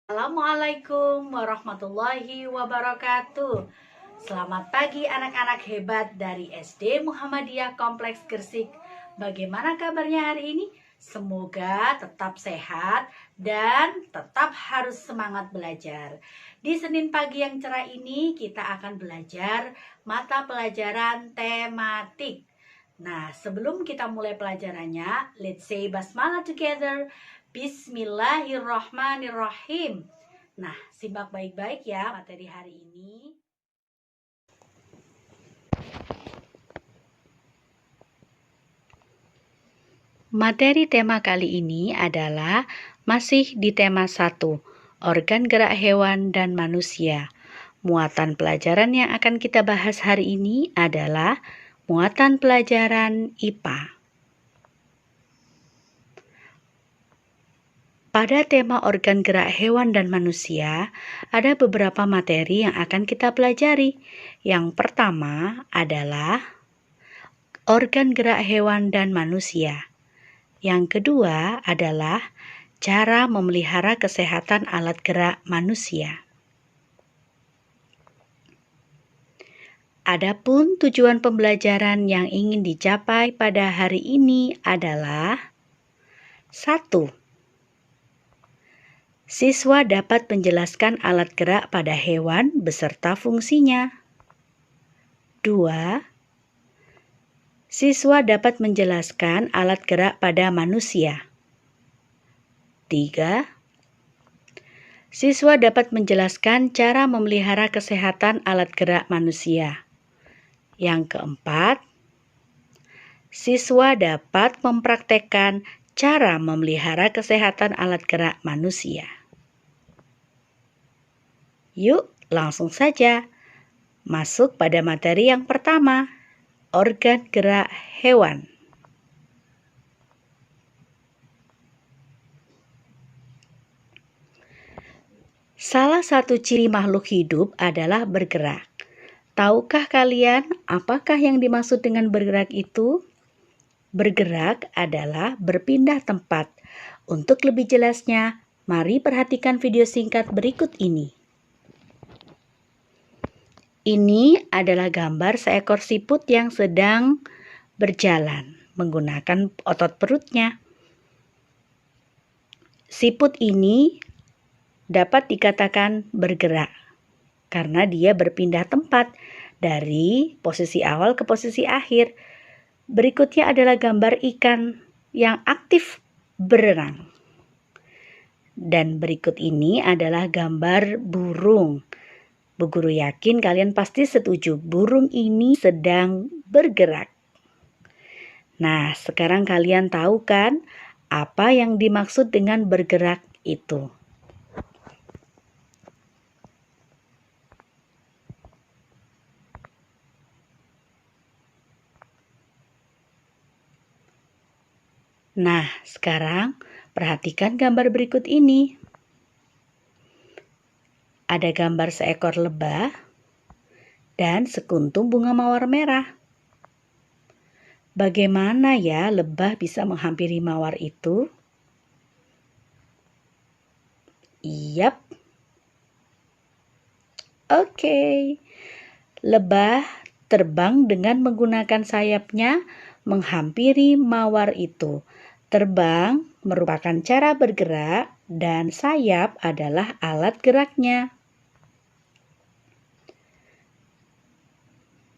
Assalamualaikum warahmatullahi wabarakatuh. Selamat pagi anak-anak hebat dari SD Muhammadiyah Kompleks Gresik. Bagaimana kabarnya hari ini? Semoga tetap sehat dan tetap harus semangat belajar. Di Senin pagi yang cerah ini kita akan belajar mata pelajaran tematik. Nah, sebelum kita mulai pelajarannya, let's say basmalah together. Bismillahirrahmanirrahim. Nah, simak baik-baik ya materi hari ini. Materi tema kali ini adalah masih di tema 1, organ gerak hewan dan manusia. Muatan pelajaran yang akan kita bahas hari ini adalah muatan pelajaran IPA. Pada tema organ gerak hewan dan manusia, ada beberapa materi yang akan kita pelajari. Yang pertama adalah organ gerak hewan dan manusia. Yang kedua adalah cara memelihara kesehatan alat gerak manusia. Adapun tujuan pembelajaran yang ingin dicapai pada hari ini adalah 1. Siswa dapat menjelaskan alat gerak pada hewan beserta fungsinya. 2. Siswa dapat menjelaskan alat gerak pada manusia. 3. Siswa dapat menjelaskan cara memelihara kesehatan alat gerak manusia. Yang keempat, siswa dapat mempraktekkan cara memelihara kesehatan alat gerak manusia. Yuk, langsung saja masuk pada materi yang pertama, organ gerak hewan. Salah satu ciri makhluk hidup adalah bergerak. Tahukah kalian apakah yang dimaksud dengan bergerak itu? Bergerak adalah berpindah tempat. Untuk lebih jelasnya, mari perhatikan video singkat berikut ini. Ini adalah gambar seekor siput yang sedang berjalan menggunakan otot perutnya. Siput ini dapat dikatakan bergerak karena dia berpindah tempat dari posisi awal ke posisi akhir. Berikutnya adalah gambar ikan yang aktif berenang. Dan berikut ini adalah gambar burung. Bu Guru yakin kalian pasti setuju, burung ini sedang bergerak. Nah, sekarang kalian tahu kan apa yang dimaksud dengan bergerak itu? Nah, sekarang perhatikan gambar berikut ini. Ada gambar seekor lebah dan sekuntum bunga mawar merah. Bagaimana ya lebah bisa menghampiri mawar itu? Yap. Oke. Lebah terbang dengan menggunakan sayapnya menghampiri mawar itu. Terbang merupakan cara bergerak dan sayap adalah alat geraknya.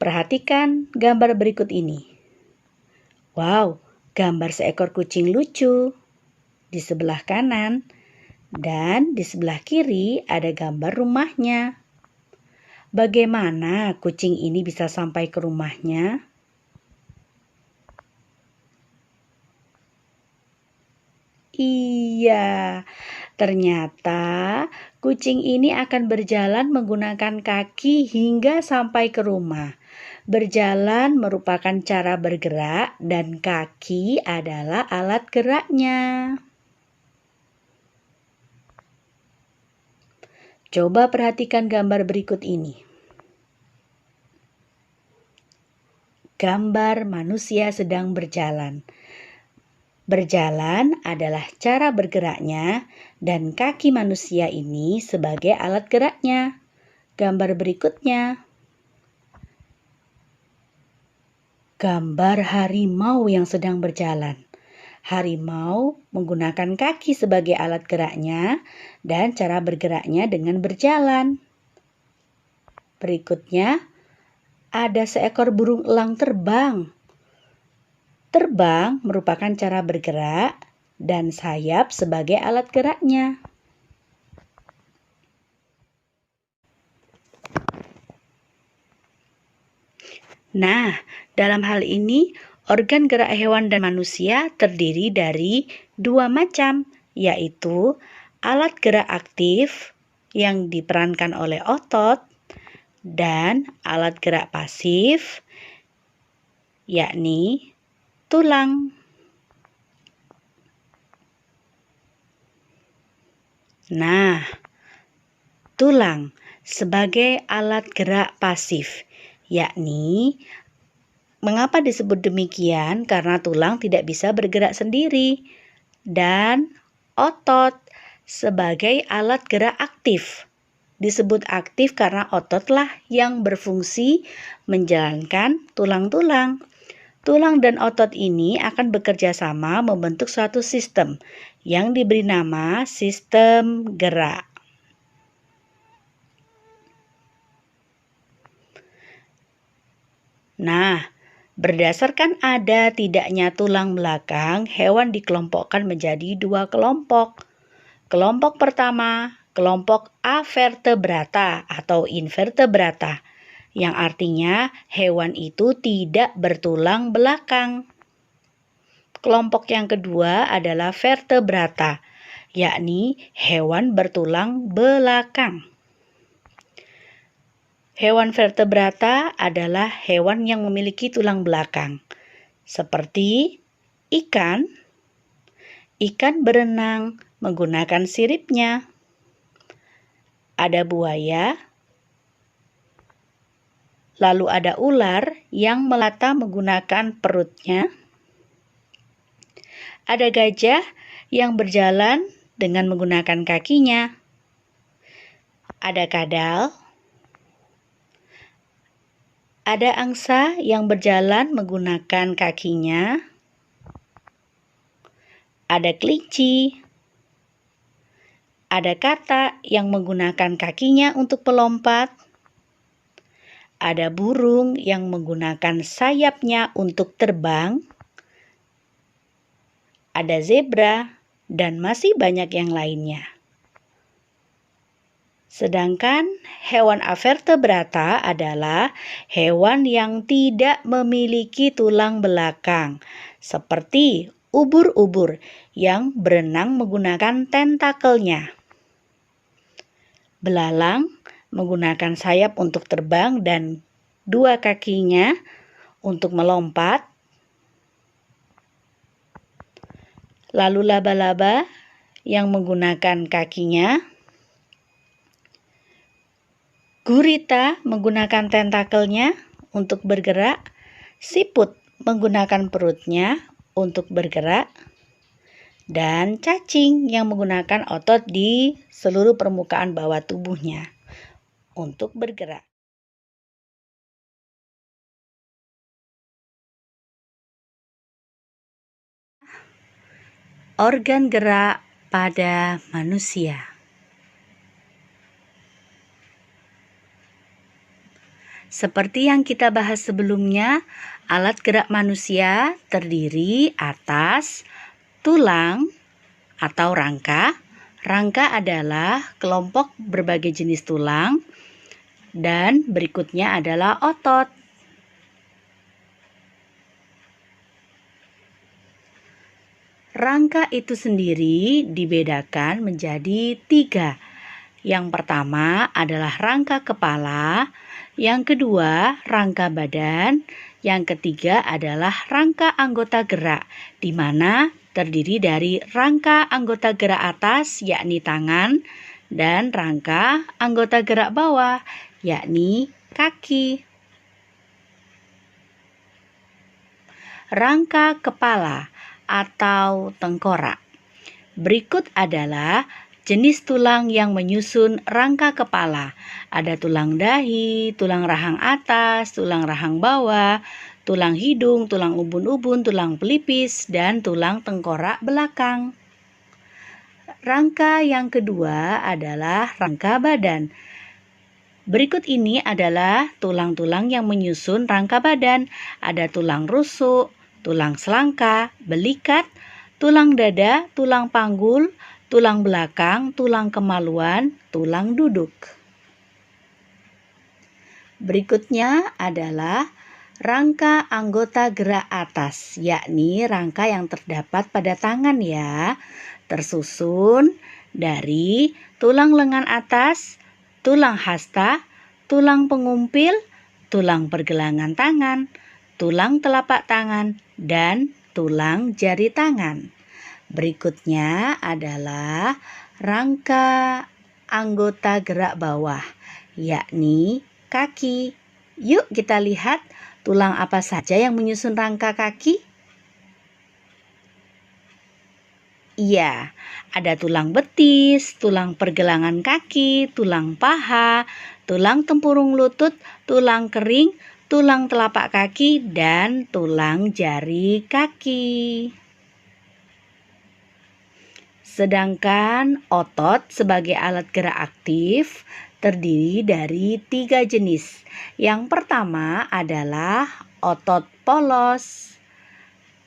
Perhatikan gambar berikut ini. Wow, gambar seekor kucing lucu di sebelah kanan dan di sebelah kiri ada gambar rumahnya. Bagaimana kucing ini bisa sampai ke rumahnya? Iya, ternyata kucing ini akan berjalan menggunakan kaki hingga sampai ke rumah. Berjalan merupakan cara bergerak dan kaki adalah alat geraknya. Coba perhatikan gambar berikut ini. Gambar manusia sedang berjalan. Berjalan adalah cara bergeraknya dan kaki manusia ini sebagai alat geraknya. Gambar berikutnya. Gambar harimau yang sedang berjalan. Harimau menggunakan kaki sebagai alat geraknya dan cara bergeraknya dengan berjalan. Berikutnya, ada seekor burung elang terbang. Terbang merupakan cara bergerak dan sayap sebagai alat geraknya. Nah, dalam hal ini, organ gerak hewan dan manusia terdiri dari dua macam, yaitu alat gerak aktif yang diperankan oleh otot dan alat gerak pasif, yakni tulang. Nah, tulang sebagai alat gerak pasif, yakni mengapa disebut demikian? Karena tulang tidak bisa bergerak sendiri. Dan otot sebagai alat gerak aktif. Disebut aktif karena ototlah yang berfungsi menjalankan tulang-tulang. Tulang dan otot ini akan bekerja sama membentuk suatu sistem yang diberi nama sistem gerak. Nah, berdasarkan ada tidaknya tulang belakang, hewan dikelompokkan menjadi dua kelompok. Kelompok pertama, kelompok avertebrata atau invertebrata, yang artinya hewan itu tidak bertulang belakang. Kelompok yang kedua adalah vertebrata, yakni hewan bertulang belakang. Hewan vertebrata adalah hewan yang memiliki tulang belakang, seperti ikan. Ikan berenang menggunakan siripnya. Ada buaya, lalu ada ular yang melata menggunakan perutnya. Ada gajah yang berjalan dengan menggunakan kakinya. Ada kadal. Ada angsa yang berjalan menggunakan kakinya. Ada kelinci. Ada katak yang menggunakan kakinya untuk melompat. Ada burung yang menggunakan sayapnya untuk terbang. Ada zebra dan masih banyak yang lainnya. Sedangkan hewan avertebrata adalah hewan yang tidak memiliki tulang belakang, seperti ubur-ubur yang berenang menggunakan tentakelnya. Belalang menggunakan sayap untuk terbang dan dua kakinya untuk melompat. Lalu laba-laba yang menggunakan kakinya. Gurita menggunakan tentakelnya untuk bergerak. Siput menggunakan perutnya untuk bergerak. Dan cacing yang menggunakan otot di seluruh permukaan bawah tubuhnya untuk bergerak. Organ gerak pada manusia. Seperti yang kita bahas sebelumnya, alat gerak manusia terdiri atas tulang atau rangka. Rangka adalah kelompok berbagai jenis tulang dan berikutnya adalah otot. Rangka itu sendiri dibedakan menjadi 3. Yang pertama adalah rangka kepala, yang kedua rangka badan, yang ketiga adalah rangka anggota gerak, di mana terdiri dari rangka anggota gerak atas yakni tangan dan rangka anggota gerak bawah yakni kaki. Rangka kepala atau tengkorak. Berikut adalah jenis tulang yang menyusun rangka kepala. Ada tulang dahi, tulang rahang atas, tulang rahang bawah, tulang hidung, tulang ubun-ubun, tulang pelipis, dan tulang tengkorak belakang. Rangka yang kedua adalah rangka badan. Berikut ini adalah tulang-tulang yang menyusun rangka badan. Ada tulang rusuk, tulang selangka, belikat, tulang dada, tulang panggul, tulang belakang, tulang kemaluan, tulang duduk. Berikutnya adalah rangka anggota gerak atas, yakni rangka yang terdapat pada tangan ya. Tersusun dari tulang lengan atas, tulang hasta, tulang pengumpil, tulang pergelangan tangan, tulang telapak tangan, dan tulang jari tangan. Berikutnya adalah rangka anggota gerak bawah, yakni kaki. Yuk kita lihat tulang apa saja yang menyusun rangka kaki. Iya, ada tulang betis, tulang pergelangan kaki, tulang paha, tulang tempurung lutut, tulang kering, tulang telapak kaki, dan tulang jari kaki. Sedangkan otot sebagai alat gerak aktif terdiri dari 3 jenis. Yang pertama adalah otot polos.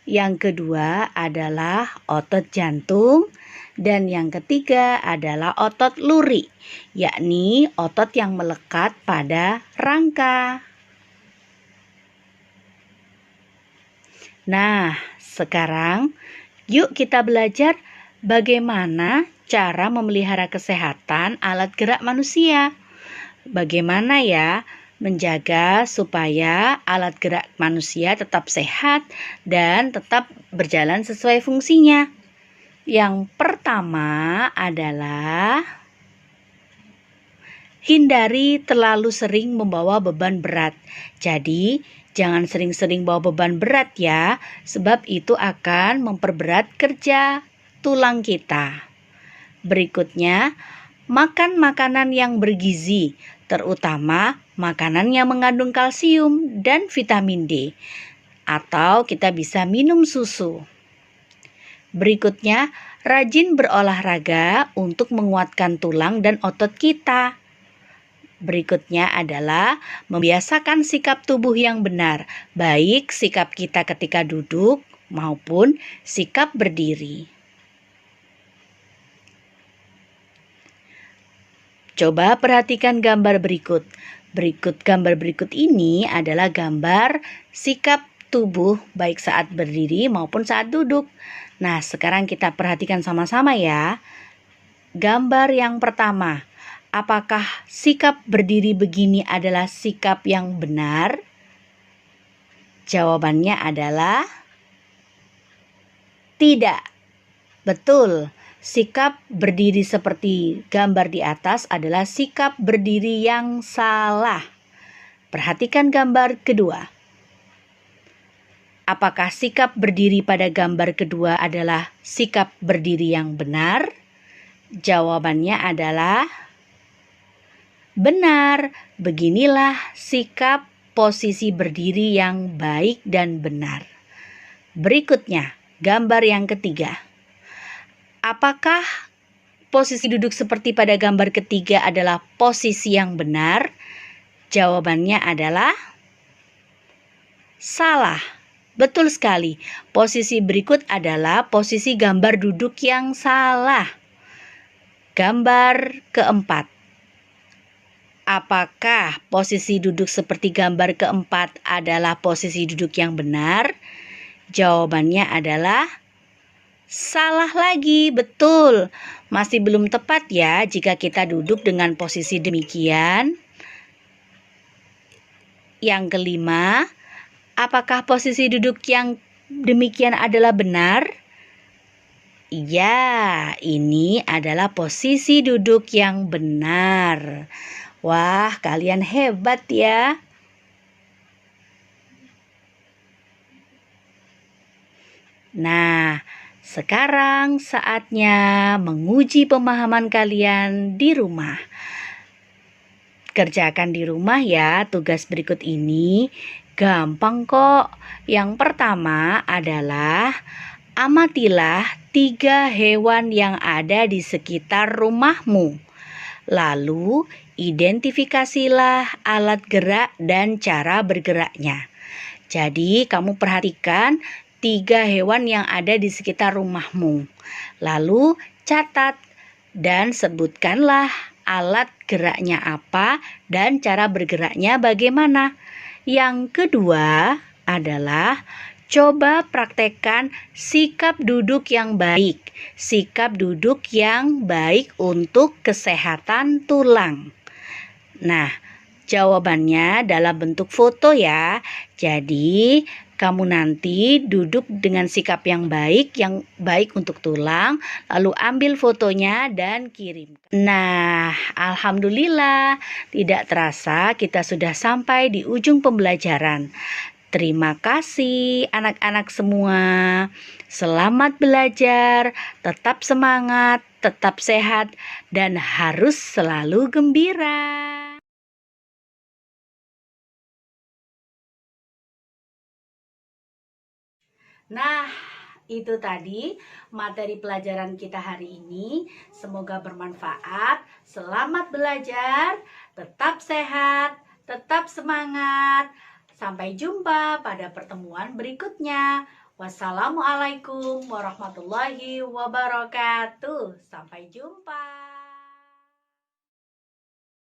Yang kedua adalah otot jantung, dan yang ketiga adalah otot luri, yakni otot yang melekat pada rangka. Nah, sekarang yuk kita belajar bagaimana cara memelihara kesehatan alat gerak manusia. Bagaimana ya menjaga supaya alat gerak manusia tetap sehat dan tetap berjalan sesuai fungsinya. Yang pertama adalah hindari terlalu sering membawa beban berat. Jadi, jangan sering-sering bawa beban berat ya, sebab itu akan memperberat kerja tulang kita. Berikutnya, makan makanan yang bergizi, terutama makanan yang mengandung kalsium dan vitamin D, atau kita bisa minum susu. Berikutnya, rajin berolahraga untuk menguatkan tulang dan otot kita. Berikutnya adalah membiasakan sikap tubuh yang benar, baik sikap kita ketika duduk maupun sikap berdiri. Coba perhatikan gambar berikut. Gambar berikut ini adalah gambar sikap tubuh baik saat berdiri maupun saat duduk. Nah, sekarang kita perhatikan sama-sama ya. Gambar yang pertama, apakah sikap berdiri begini adalah sikap yang benar? Jawabannya adalah tidak. Betul. Sikap berdiri seperti gambar di atas adalah sikap berdiri yang salah. Perhatikan gambar kedua. Apakah sikap berdiri pada gambar kedua adalah sikap berdiri yang benar? Jawabannya adalah benar. Beginilah sikap posisi berdiri yang baik dan benar. Berikutnya, gambar yang ketiga. Apakah posisi duduk seperti pada gambar ketiga adalah posisi yang benar? Jawabannya adalah salah. Betul sekali. Posisi berikut adalah posisi gambar duduk yang salah. Gambar keempat. Apakah posisi duduk seperti gambar keempat adalah posisi duduk yang benar? Jawabannya adalah salah lagi, betul. Masih belum tepat ya jika kita duduk dengan posisi demikian. Yang kelima, apakah posisi duduk yang demikian adalah benar? Iya, ini adalah posisi duduk yang benar. Wah, kalian hebat ya. Nah, sekarang saatnya menguji pemahaman kalian di rumah. Kerjakan di rumah ya tugas berikut ini. Gampang kok. Yang pertama adalah amatilah 3 hewan yang ada di sekitar rumahmu. Lalu identifikasilah alat gerak dan cara bergeraknya. Jadi kamu perhatikan 3 hewan yang ada di sekitar rumahmu. Lalu catat dan sebutkanlah alat geraknya apa dan cara bergeraknya bagaimana. Yang kedua adalah coba praktekkan sikap duduk yang baik. Sikap duduk yang baik untuk kesehatan tulang. Nah, jawabannya dalam bentuk foto ya. Jadi, kamu nanti duduk dengan sikap yang baik untuk tulang, lalu ambil fotonya dan kirim. Nah, alhamdulillah, tidak terasa kita sudah sampai di ujung pembelajaran. Terima kasih anak-anak semua. Selamat belajar, tetap semangat, tetap sehat, dan harus selalu gembira. Nah, itu tadi materi pelajaran kita hari ini. Semoga bermanfaat. Selamat belajar, tetap sehat, tetap semangat. Sampai jumpa pada pertemuan berikutnya. Wassalamualaikum warahmatullahi wabarakatuh. Sampai jumpa.